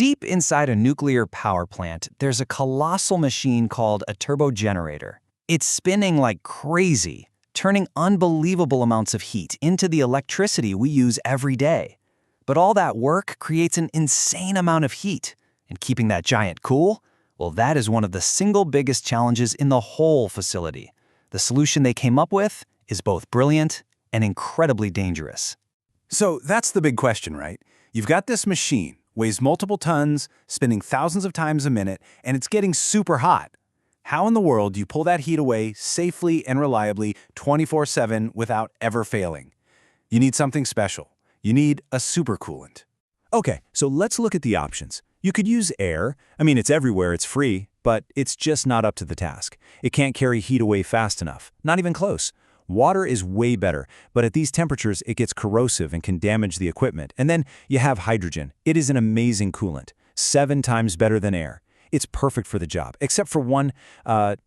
Deep inside a nuclear power plant, there's a colossal machine called a turbogenerator. It's spinning like crazy, turning unbelievable amounts of heat into the electricity we use every day. But all that work creates an insane amount of heat, and keeping that giant cool? Well, that is one of the single biggest challenges in the whole facility. The solution they came up with is both brilliant and incredibly dangerous. So that's the big question, right? You've got this machine, weighs multiple tons, spinning thousands of times a minute, and it's getting super hot. How in the world do you pull that heat away safely and reliably 24/7 without ever failing? You need something special. You need a supercoolant. Okay, so let's look at the options. You could use air. I mean, it's everywhere, it's free, but it's just not up to the task. It can't carry heat away fast enough, not even close. Water is way better, but at these temperatures, it gets corrosive and can damage the equipment. And then you have hydrogen. It is an amazing coolant, 7 times better than air. It's perfect for the job, except for one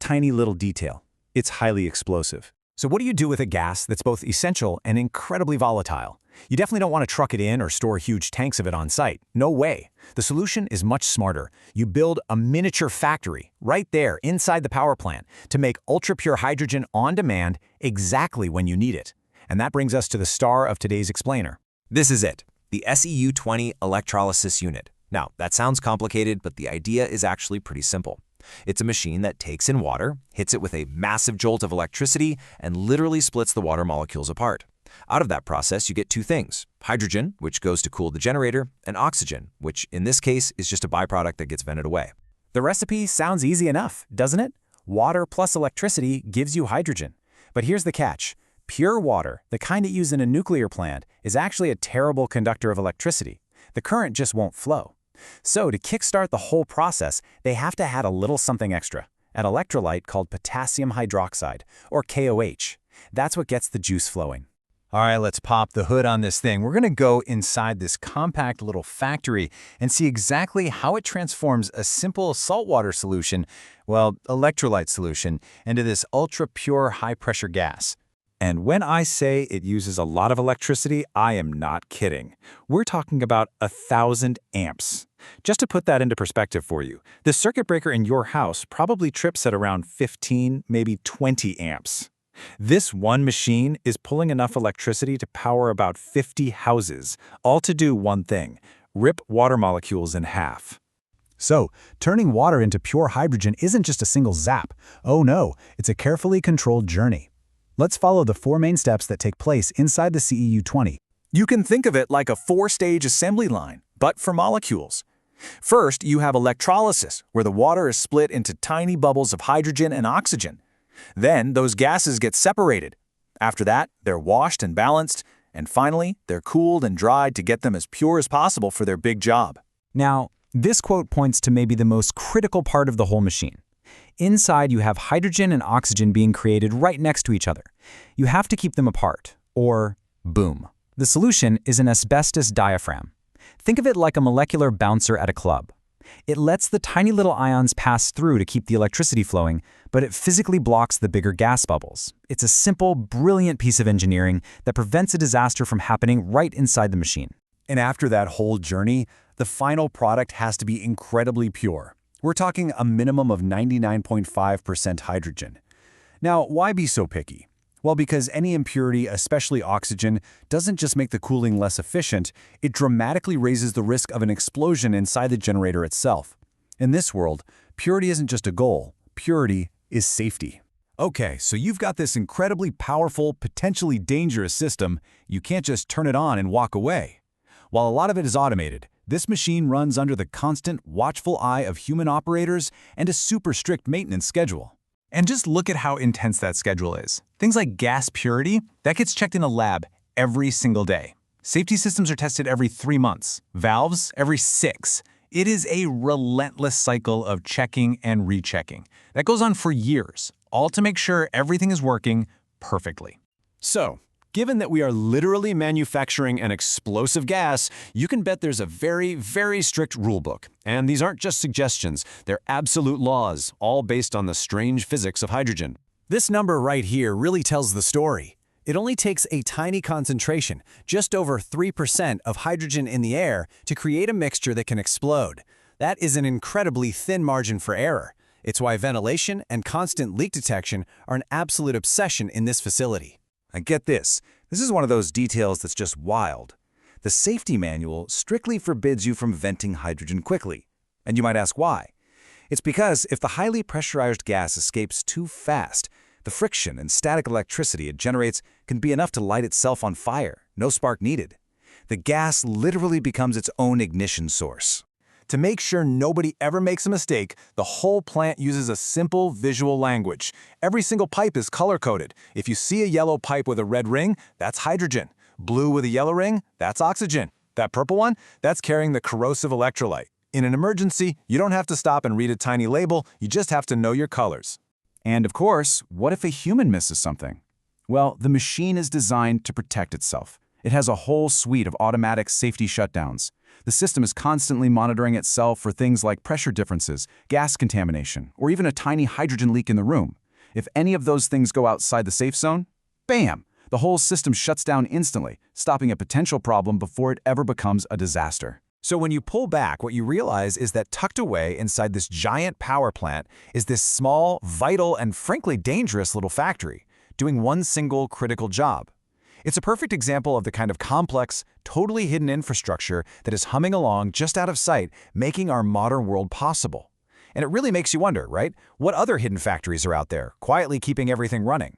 tiny little detail. It's highly explosive. So what do you do with a gas that's both essential and incredibly volatile? You definitely don't want to truck it in or store huge tanks of it on site. No way. The solution is much smarter. You build a miniature factory right there inside the power plant to make ultra-pure hydrogen on demand exactly when you need it. And that brings us to the star of today's explainer. This is it, the SEU-20 electrolysis unit. Now, that sounds complicated, but the idea is actually pretty simple. It's a machine that takes in water, hits it with a massive jolt of electricity, and literally splits the water molecules apart. Out of that process, you get 2 things: hydrogen, which goes to cool the generator, and oxygen, which in this case is just a byproduct that gets vented away. The recipe sounds easy enough, doesn't it? Water plus electricity gives you hydrogen. But here's the catch. Pure water, the kind that used in a nuclear plant, is actually a terrible conductor of electricity. The current just won't flow. So to kickstart the whole process, they have to add a little something extra, an electrolyte called potassium hydroxide, or KOH. That's what gets the juice flowing. All right, let's pop the hood on this thing. We're going to go inside this compact little factory and see exactly how it transforms a simple saltwater solution, well, electrolyte solution, into this ultra-pure high-pressure gas. And when I say it uses a lot of electricity, I am not kidding. We're talking about 1,000 amps. Just to put that into perspective for you, the circuit breaker in your house probably trips at around 15, maybe 20 amps. This one machine is pulling enough electricity to power about 50 houses, all to do one thing: rip water molecules in half. So, turning water into pure hydrogen isn't just a single zap. Oh no, it's a carefully controlled journey. Let's follow the 4 main steps that take place inside the CEU-20. You can think of it like a 4-stage assembly line, but for molecules. First, you have electrolysis, where the water is split into tiny bubbles of hydrogen and oxygen. Then, those gases get separated. After that, they're washed and balanced, and finally, they're cooled and dried to get them as pure as possible for their big job. Now, this quote points to maybe the most critical part of the whole machine. Inside, you have hydrogen and oxygen being created right next to each other. You have to keep them apart, or boom. The solution is an asbestos diaphragm. Think of it like a molecular bouncer at a club. It lets the tiny little ions pass through to keep the electricity flowing, but it physically blocks the bigger gas bubbles. It's a simple, brilliant piece of engineering that prevents a disaster from happening right inside the machine. And after that whole journey, the final product has to be incredibly pure. We're talking a minimum of 99.5% hydrogen. Now, why be so picky? Well, because any impurity, especially oxygen, doesn't just make the cooling less efficient, it dramatically raises the risk of an explosion inside the generator itself. In this world, purity isn't just a goal, purity is safety. Okay, so you've got this incredibly powerful, potentially dangerous system. You can't just turn it on and walk away. While a lot of it is automated, this machine runs under the constant, watchful eye of human operators and a super strict maintenance schedule. And just look at how intense that schedule is. Things like gas purity, that gets checked in a lab every single day. Safety systems are tested every 3 months, valves every 6. It is a relentless cycle of checking and rechecking that goes on for years, all to make sure everything is working perfectly. So, given that we are literally manufacturing an explosive gas, you can bet there's a very, very strict rulebook. And these aren't just suggestions, they're absolute laws, all based on the strange physics of hydrogen. This number right here really tells the story. It only takes a tiny concentration, just over 3% of hydrogen in the air, to create a mixture that can explode. That is an incredibly thin margin for error. It's why ventilation and constant leak detection are an absolute obsession in this facility. And get this, this is one of those details that's just wild. The safety manual strictly forbids you from venting hydrogen quickly. And you might ask why. It's because if the highly pressurized gas escapes too fast, the friction and static electricity it generates can be enough to light itself on fire, no spark needed. The gas literally becomes its own ignition source. To make sure nobody ever makes a mistake, the whole plant uses a simple visual language. Every single pipe is color-coded. If you see a yellow pipe with a red ring, that's hydrogen. Blue with a yellow ring, that's oxygen. That purple one, that's carrying the corrosive electrolyte. In an emergency, you don't have to stop and read a tiny label, you just have to know your colors. And of course, what if a human misses something? Well, the machine is designed to protect itself. It has a whole suite of automatic safety shutdowns. The system is constantly monitoring itself for things like pressure differences, gas contamination, or even a tiny hydrogen leak in the room. If any of those things go outside the safe zone, bam! The whole system shuts down instantly, stopping a potential problem before it ever becomes a disaster. So when you pull back, what you realize is that tucked away inside this giant power plant is this small, vital, and frankly dangerous little factory, doing one single critical job. It's a perfect example of the kind of complex, totally hidden infrastructure that is humming along just out of sight, making our modern world possible. And it really makes you wonder, right? What other hidden factories are out there, quietly keeping everything running?